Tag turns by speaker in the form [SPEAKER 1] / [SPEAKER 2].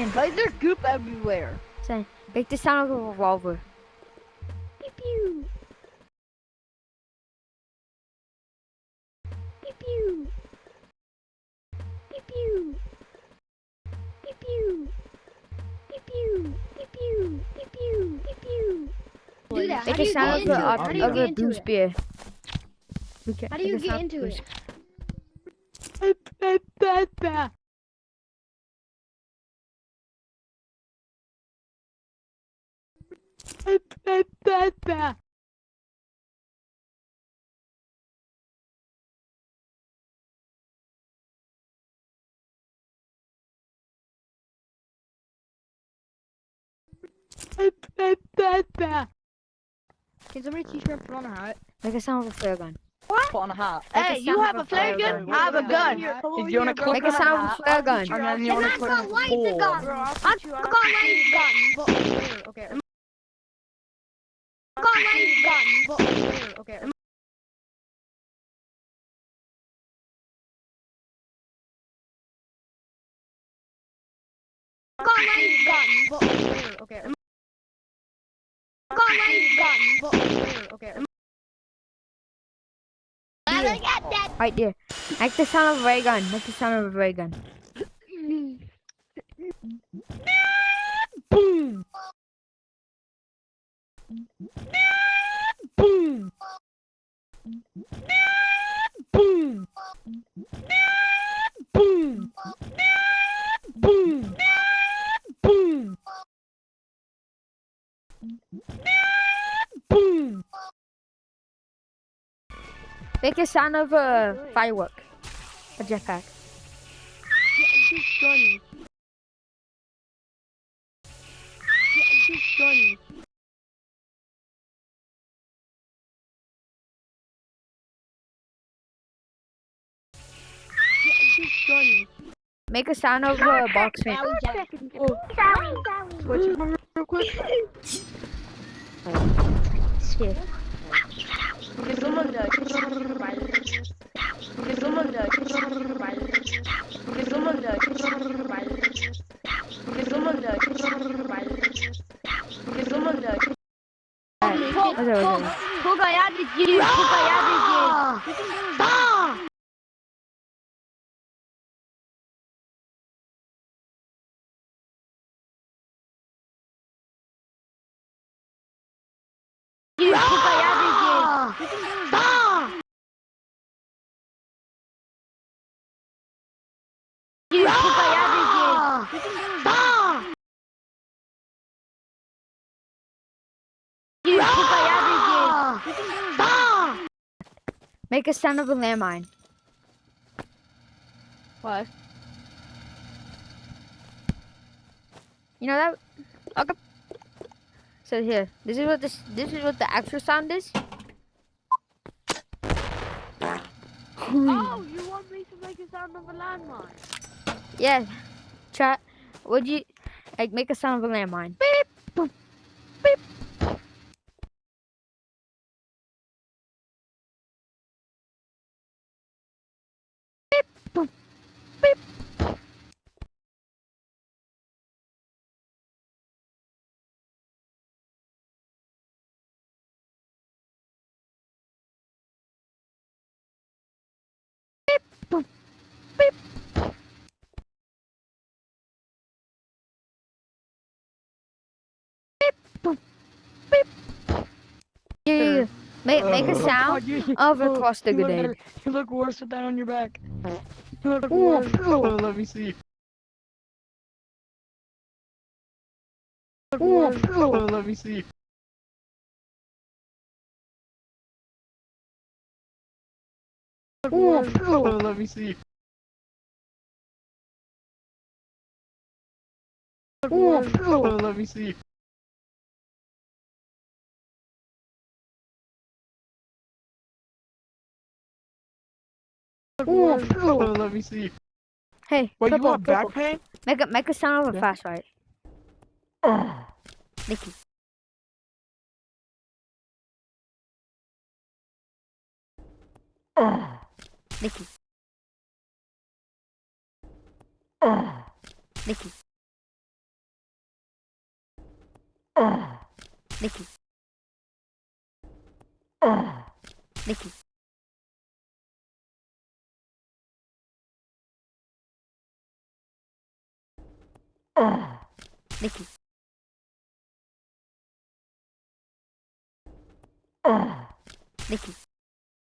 [SPEAKER 1] Why is there goop everywhere?
[SPEAKER 2] Say, make the sound of a revolver.
[SPEAKER 1] Pew pew. Pew pew. Pew pew. Pew pew. Pew pew. Pew pew. Pew pew. Pew pew. Do that.
[SPEAKER 2] Make
[SPEAKER 1] How do
[SPEAKER 2] a
[SPEAKER 1] you
[SPEAKER 2] sound
[SPEAKER 1] get
[SPEAKER 2] of
[SPEAKER 1] into it? How do you
[SPEAKER 2] a
[SPEAKER 1] get into
[SPEAKER 2] blue
[SPEAKER 1] it?
[SPEAKER 2] spear.
[SPEAKER 1] How do you get into it? Can somebody teach me how to put on a hat?
[SPEAKER 2] Make a sound of a flare gun.
[SPEAKER 3] Put on a hat.
[SPEAKER 1] Hey, you
[SPEAKER 2] sound
[SPEAKER 1] have
[SPEAKER 2] of
[SPEAKER 1] a flare gun?
[SPEAKER 3] gun.
[SPEAKER 1] I have a gun.
[SPEAKER 3] If you want to click
[SPEAKER 2] Make a
[SPEAKER 3] on
[SPEAKER 2] sound of a
[SPEAKER 3] hat,
[SPEAKER 2] flare gun.
[SPEAKER 3] and then you want to put on
[SPEAKER 1] light the gun.
[SPEAKER 3] four.
[SPEAKER 1] I got light gun, but okay. I got light gun, but okay. I got light gun, but okay. I got light gun, but okay.
[SPEAKER 2] Right there. Make the sound of a ray gun. Make the sound of a ray gun.
[SPEAKER 1] Boom. Boom. Boom. Boom. Boom. Boom. Boom.
[SPEAKER 2] Make a sound of a firework. A jetpack. Make a sound of a box fan.
[SPEAKER 1] Switch it real quick.
[SPEAKER 2] Shit. Make a sound of a landmine.
[SPEAKER 1] What?
[SPEAKER 2] You know that? Okay. So here, this is what the actual sound is.
[SPEAKER 1] Oh, you want me to make a sound of a landmine?
[SPEAKER 2] Yeah. Chat. Would you like make a sound of a landmine?
[SPEAKER 1] Beep, boop, beep. Beep, boop, beep. Beep, boop, beep. Beep, boop, beep.
[SPEAKER 2] Yeah. Make a sound of a cluster grenade.
[SPEAKER 1] You look worse with that on your back. You look worse.
[SPEAKER 3] Let me see.
[SPEAKER 1] Let
[SPEAKER 3] Let me see. Let me see. Let me see. Let me see.
[SPEAKER 2] Hey,
[SPEAKER 3] What, you
[SPEAKER 2] purple,
[SPEAKER 3] want back
[SPEAKER 2] purple.
[SPEAKER 3] pain?
[SPEAKER 2] Make a sound of a fast right. Nikki. Nikki. Nikki. Nikki. Nikki. Nikki. Nikki.